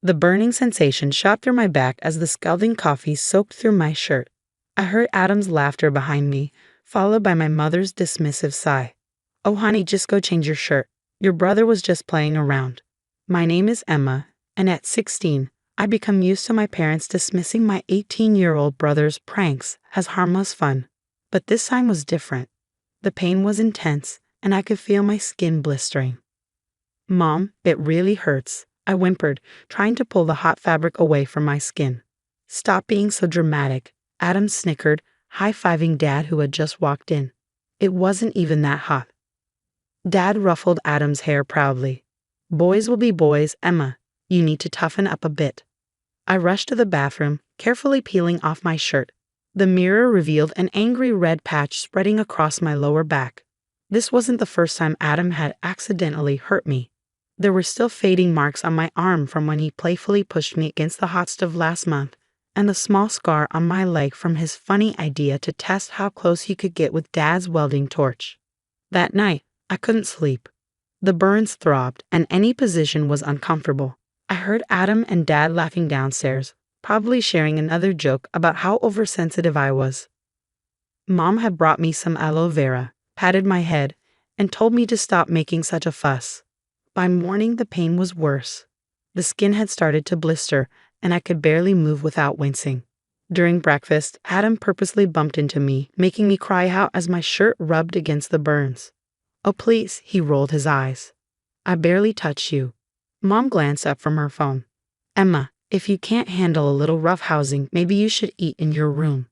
The burning sensation shot through my back as the scalding coffee soaked through my shirt. I heard Adam's laughter behind me, followed by my mother's dismissive sigh. "Oh honey, just go change your shirt. Your brother was just playing around." My name is Emma, and at 16, I become used to my parents dismissing my 18-year-old brother's pranks as harmless fun. But this time was different. The pain was intense, and I could feel my skin blistering. "Mom, it really hurts," I whimpered, trying to pull the hot fabric away from my skin. "Stop being so dramatic," Adam snickered, high-fiving Dad who had just walked in. "It wasn't even that hot." Dad ruffled Adam's hair proudly. "Boys will be boys, Emma. You need to toughen up a bit." I rushed to the bathroom, carefully peeling off my shirt. The mirror revealed an angry red patch spreading across my lower back. This wasn't the first time Adam had accidentally hurt me. There were still fading marks on my arm from when he playfully pushed me against the hot stove last month, and the small scar on my leg from his funny idea to test how close he could get with Dad's welding torch. That night, I couldn't sleep. The burns throbbed, and any position was uncomfortable. I heard Adam and Dad laughing downstairs, probably sharing another joke about how oversensitive I was. Mom had brought me some aloe vera, patted my head, and told me to stop making such a fuss. By morning, the pain was worse. The skin had started to blister, and I could barely move without wincing. During breakfast, Adam purposely bumped into me, making me cry out as my shirt rubbed against the burns. "Oh please," he rolled his eyes. "I barely touched you." Mom glanced up from her phone. "Emma, if you can't handle a little roughhousing, maybe you should eat in your room."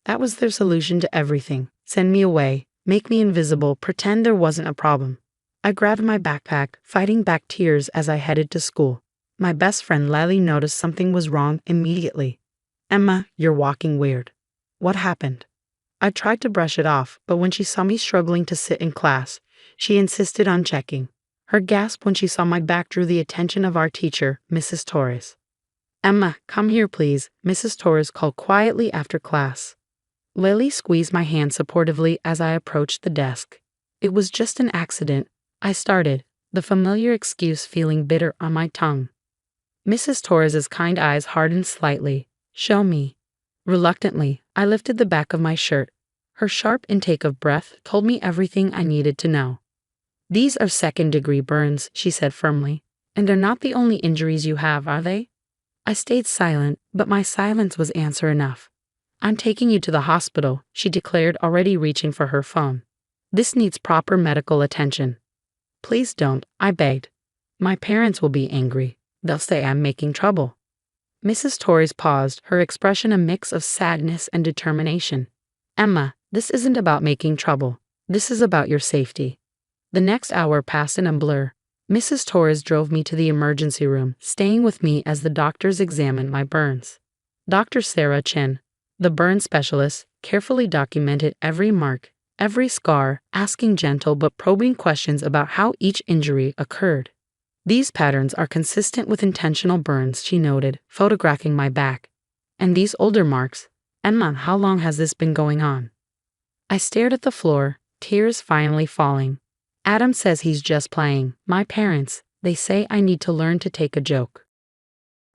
That was their solution to everything. Send me away, make me invisible, pretend there wasn't a problem. I grabbed my backpack, fighting back tears as I headed to school. My best friend Lily noticed something was wrong immediately. "Emma, you're walking weird." "What happened?" I tried to brush it off, but when she saw me struggling to sit in class, she insisted on checking. Her gasp when she saw my back drew the attention of our teacher, Mrs. Torres. "Emma, come here please," Mrs. Torres called quietly after class. Lily squeezed my hand supportively as I approached the desk. "It was just an accident," I started, the familiar excuse feeling bitter on my tongue. Mrs. Torres's kind eyes hardened slightly. "Show me." Reluctantly, I lifted the back of my shirt. Her sharp intake of breath told me everything I needed to know. "These are second-degree burns," she said firmly. "And they're not the only injuries you have, are they?" I stayed silent, but my silence was answer enough. "I'm taking you to the hospital," she declared, already reaching for her phone. "This needs proper medical attention." "Please don't," I begged. "My parents will be angry. They'll say I'm making trouble." Mrs. Torres paused, her expression a mix of sadness and determination. "Emma, this isn't about making trouble. This is about your safety." The next hour passed in a blur. Mrs. Torres drove me to the emergency room, staying with me as the doctors examined my burns. Dr. Sarah Chen, the burn specialist, carefully documented every mark, every scar, asking gentle but probing questions about how each injury occurred. "These patterns are consistent with intentional burns," she noted, photographing my back. "And these older marks, Emma, how long has this been going on?" I stared at the floor, tears finally falling. "Adam says he's just playing. My parents, they say I need to learn to take a joke."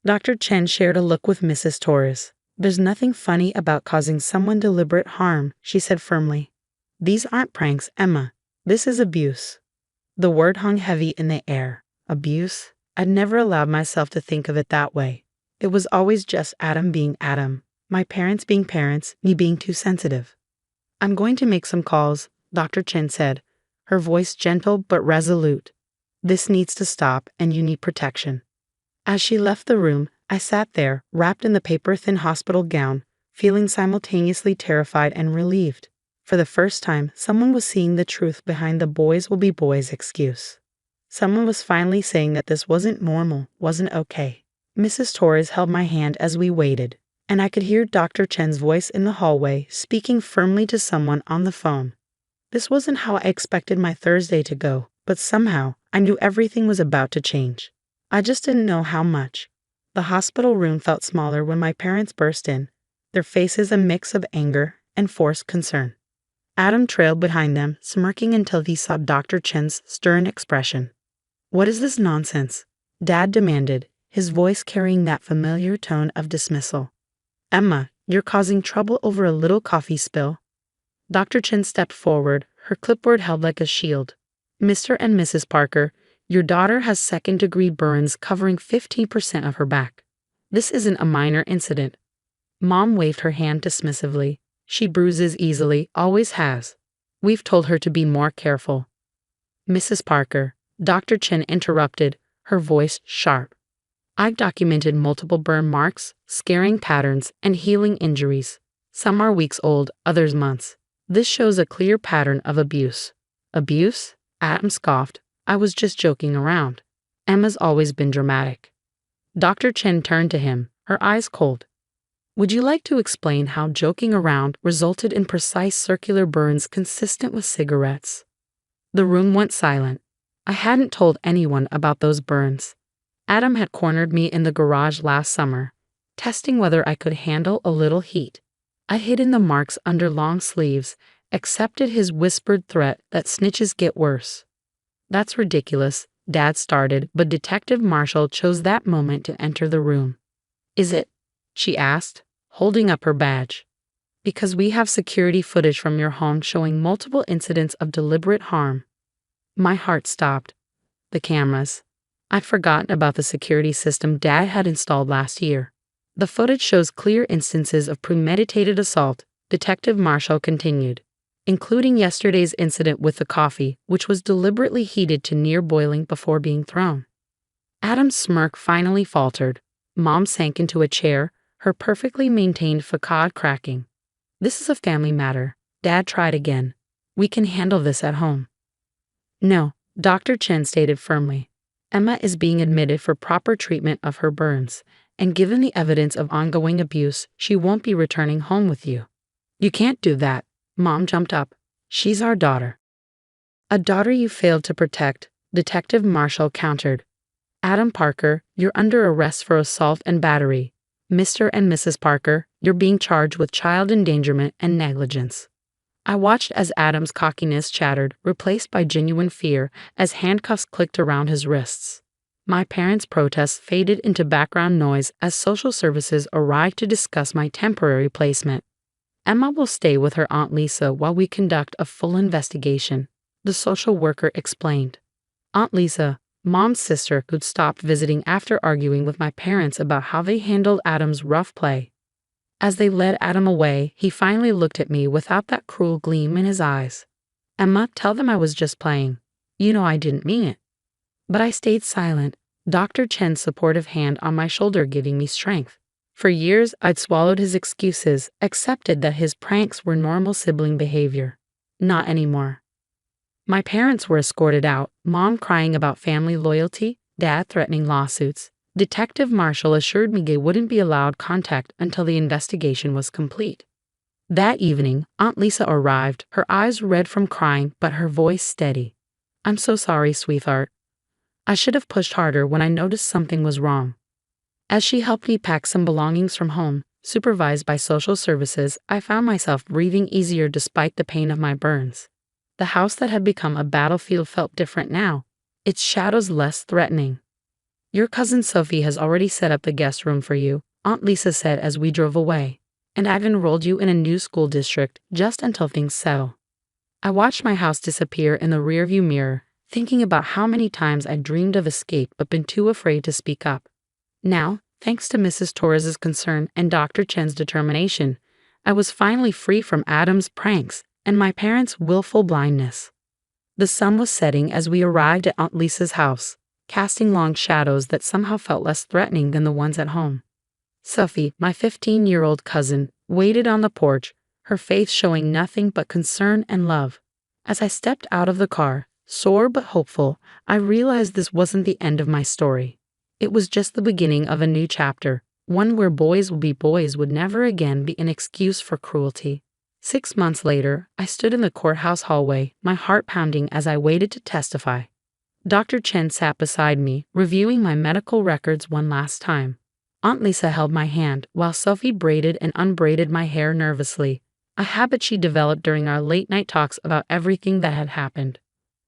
Dr. Chen shared a look with Mrs. Torres. "There's nothing funny about causing someone deliberate harm," she said firmly. "These aren't pranks, Emma. This is abuse." The word hung heavy in the air. Abuse? I'd never allowed myself to think of it that way. It was always just Adam being Adam, my parents being parents, me being too sensitive. "I'm going to make some calls," Dr. Chen said, her voice gentle but resolute. "This needs to stop, and you need protection." As she left the room, I sat there, wrapped in the paper-thin hospital gown, feeling simultaneously terrified and relieved. For the first time, someone was seeing the truth behind the boys will be boys excuse. Someone was finally saying that this wasn't normal, wasn't okay. Mrs. Torres held my hand as we waited, and I could hear Dr. Chen's voice in the hallway speaking firmly to someone on the phone. This wasn't how I expected my Thursday to go, but somehow I knew everything was about to change. I just didn't know how much. The hospital room felt smaller when my parents burst in, their faces a mix of anger and forced concern. Adam trailed behind them, smirking until he saw Dr. Chen's stern expression. "What is this nonsense?" Dad demanded, his voice carrying that familiar tone of dismissal. "Emma, you're causing trouble over a little coffee spill." Dr. Chen stepped forward, her clipboard held like a shield. "Mr. and Mrs. Parker, your daughter has second-degree burns covering 15% of her back. This isn't a minor incident." Mom waved her hand dismissively. "She bruises easily, always has. We've told her to be more careful." "Mrs. Parker," Dr. Chen interrupted, her voice sharp. "I've documented multiple burn marks, scarring patterns, and healing injuries. Some are weeks old, others months. This shows a clear pattern of abuse." "Abuse?" Adam scoffed. "I was just joking around. Emma's always been dramatic." Dr. Chen turned to him, her eyes cold. "Would you like to explain how joking around resulted in precise circular burns consistent with cigarettes?" The room went silent. I hadn't told anyone about those burns. Adam had cornered me in the garage last summer, testing whether I could handle a little heat. I hid in the marks under long sleeves, accepted his whispered threat that snitches get worse. "That's ridiculous," Dad started, but Detective Marshall chose that moment to enter the room. "Is it?" she asked, holding up her badge. "Because we have security footage from your home showing multiple incidents of deliberate harm." My heart stopped. The cameras. I'd forgotten about the security system Dad had installed last year. "The footage shows clear instances of premeditated assault," Detective Marshall continued, "including yesterday's incident with the coffee, which was deliberately heated to near boiling before being thrown." Adam's smirk finally faltered. Mom sank into a chair, her perfectly maintained facade cracking. "This is a family matter," Dad tried again. "We can handle this at home." "No," Dr. Chen stated firmly. "Emma is being admitted for proper treatment of her burns, and given the evidence of ongoing abuse, she won't be returning home with you." "You can't do that." Mom jumped up. "She's our daughter." "A daughter you failed to protect," Detective Marshall countered. "Adam Parker, you're under arrest for assault and battery. Mr. and Mrs. Parker, you're being charged with child endangerment and negligence." I watched as Adam's cockiness chattered, replaced by genuine fear as handcuffs clicked around his wrists. My parents' protests faded into background noise as social services arrived to discuss my temporary placement. "Emma will stay with her Aunt Lisa while we conduct a full investigation," the social worker explained. Aunt Lisa, Mom's sister, who'd stopped visiting after arguing with my parents about how they handled Adam's rough play. As they led Adam away, he finally looked at me without that cruel gleam in his eyes. "Emma, tell them I was just playing. You know I didn't mean it." But I stayed silent, Dr. Chen's supportive hand on my shoulder giving me strength. For years, I'd swallowed his excuses, accepted that his pranks were normal sibling behavior. Not anymore. My parents were escorted out, Mom crying about family loyalty, Dad threatening lawsuits. Detective Marshall assured me they wouldn't be allowed contact until the investigation was complete. That evening, Aunt Lisa arrived, her eyes red from crying, but her voice steady. "I'm so sorry, sweetheart. I should have pushed harder when I noticed something was wrong." As she helped me pack some belongings from home, supervised by social services, I found myself breathing easier despite the pain of my burns. The house that had become a battlefield felt different now, its shadows less threatening. "Your cousin Sophie has already set up the guest room for you," Aunt Lisa said as we drove away, "and I've enrolled you in a new school district just until things settle." I watched my house disappear in the rearview mirror, thinking about how many times I dreamed of escape but been too afraid to speak up. Now, thanks to Mrs. Torres's concern and Dr. Chen's determination, I was finally free from Adam's pranks and my parents' willful blindness. The sun was setting as we arrived at Aunt Lisa's house, casting long shadows that somehow felt less threatening than the ones at home. Sophie, my 15-year-old cousin, waited on the porch, her face showing nothing but concern and love. As I stepped out of the car, sore but hopeful, I realized this wasn't the end of my story. It was just the beginning of a new chapter, one where boys will be boys would never again be an excuse for cruelty. 6 months later, I stood in the courthouse hallway, my heart pounding as I waited to testify. Dr. Chen sat beside me, reviewing my medical records one last time. Aunt Lisa held my hand while Sophie braided and unbraided my hair nervously, a habit she developed during our late-night talks about everything that had happened.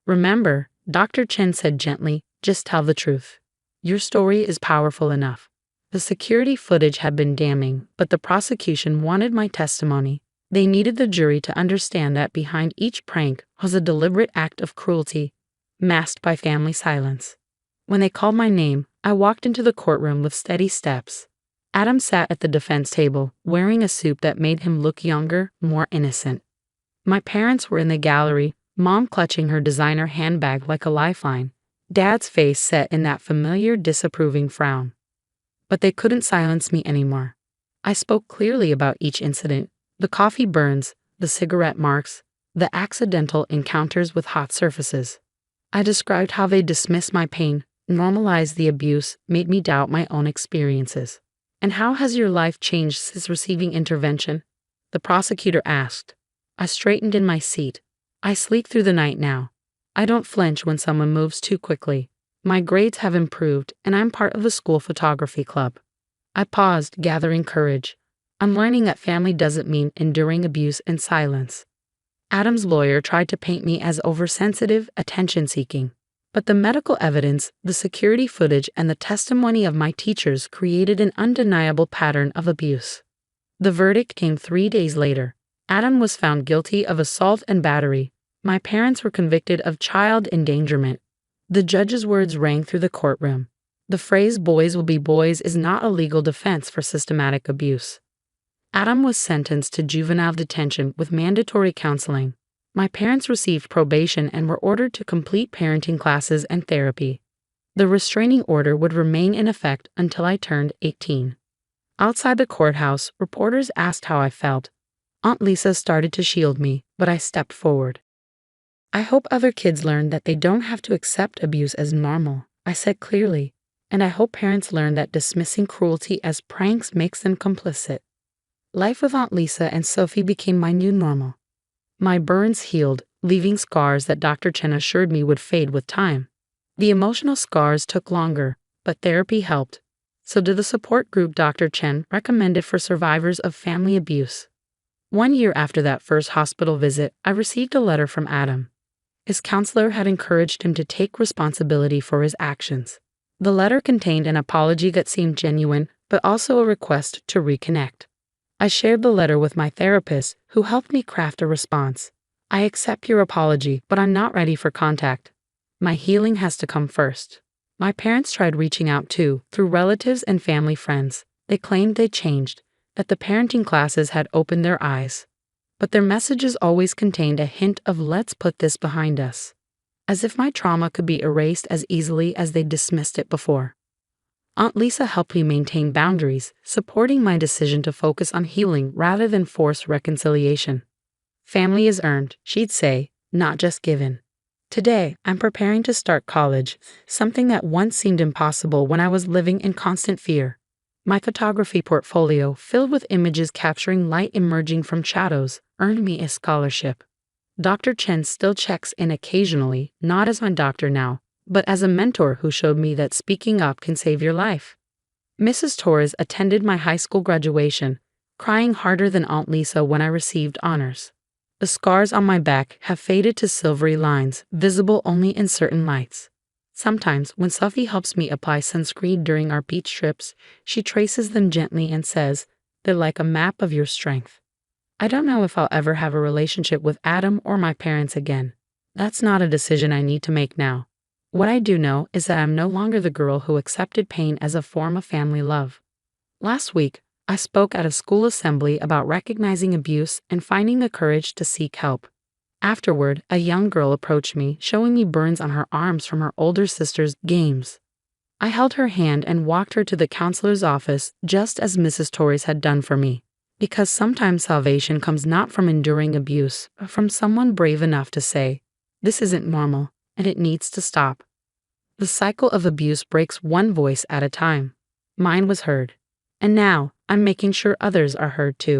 "Remember," Dr. Chen said gently, "just tell the truth. Your story is powerful enough. The security footage had been damning, but the prosecution wanted my testimony. They needed the jury to understand that behind each prank was a deliberate act of cruelty, masked by family silence. When they called my name, I walked into the courtroom with steady steps. Adam sat at the defense table, wearing a suit that made him look younger, more innocent. My parents were in the gallery, Mom clutching her designer handbag like a lifeline, Dad's face set in that familiar disapproving frown. But they couldn't silence me anymore. I spoke clearly about each incident, the coffee burns, the cigarette marks, the accidental encounters with hot surfaces. I described how they dismissed my pain, normalized the abuse, made me doubt my own experiences. And how has your life changed since receiving intervention? The prosecutor asked. I straightened in my seat. I sleep through the night now. I don't flinch when someone moves too quickly. My grades have improved, and I'm part of the school photography club. I paused, gathering courage. I'm learning that family doesn't mean enduring abuse in silence. Adam's lawyer tried to paint me as oversensitive, attention-seeking. But the medical evidence, the security footage, and the testimony of my teachers created an undeniable pattern of abuse. The verdict came 3 days later. Adam was found guilty of assault and battery. My parents were convicted of child endangerment. The judge's words rang through the courtroom. The phrase "boys will be boys" is not a legal defense for systematic abuse. Adam was sentenced to juvenile detention with mandatory counseling. My parents received probation and were ordered to complete parenting classes and therapy. The restraining order would remain in effect until I turned 18. Outside the courthouse, reporters asked how I felt. Aunt Lisa started to shield me, but I stepped forward. I hope other kids learn that they don't have to accept abuse as normal, I said clearly, and I hope parents learn that dismissing cruelty as pranks makes them complicit. Life with Aunt Lisa and Sophie became my new normal. My burns healed, leaving scars that Dr. Chen assured me would fade with time. The emotional scars took longer, but therapy helped. So did the support group Dr. Chen recommended for survivors of family abuse. 1 year after that first hospital visit, I received a letter from Adam. His counselor had encouraged him to take responsibility for his actions. The letter contained an apology that seemed genuine, but also a request to reconnect. I shared the letter with my therapist, who helped me craft a response. I accept your apology, but I'm not ready for contact. My healing has to come first. My parents tried reaching out too, through relatives and family friends. They claimed they changed, that the parenting classes had opened their eyes. But their messages always contained a hint of "let's put this behind us," as if my trauma could be erased as easily as they dismissed it before. Aunt Lisa helped me maintain boundaries, supporting my decision to focus on healing rather than force reconciliation. Family is earned, she'd say, not just given. Today, I'm preparing to start college, something that once seemed impossible when I was living in constant fear. My photography portfolio, filled with images capturing light emerging from shadows, earned me a scholarship. Dr. Chen still checks in occasionally, not as my doctor now, but as a mentor who showed me that speaking up can save your life. Mrs. Torres attended my high school graduation, crying harder than Aunt Lisa when I received honors. The scars on my back have faded to silvery lines, visible only in certain lights. Sometimes, when Sophie helps me apply sunscreen during our beach trips, she traces them gently and says, "They're like a map of your strength." I don't know if I'll ever have a relationship with Adam or my parents again. That's not a decision I need to make now. What I do know is that I'm no longer the girl who accepted pain as a form of family love. Last week, I spoke at a school assembly about recognizing abuse and finding the courage to seek help. Afterward, a young girl approached me, showing me burns on her arms from her older sister's games. I held her hand and walked her to the counselor's office, just as Mrs. Torres had done for me. Because sometimes salvation comes not from enduring abuse, but from someone brave enough to say, "This isn't normal, and it needs to stop." The cycle of abuse breaks one voice at a time. Mine was heard. And now, I'm making sure others are heard too.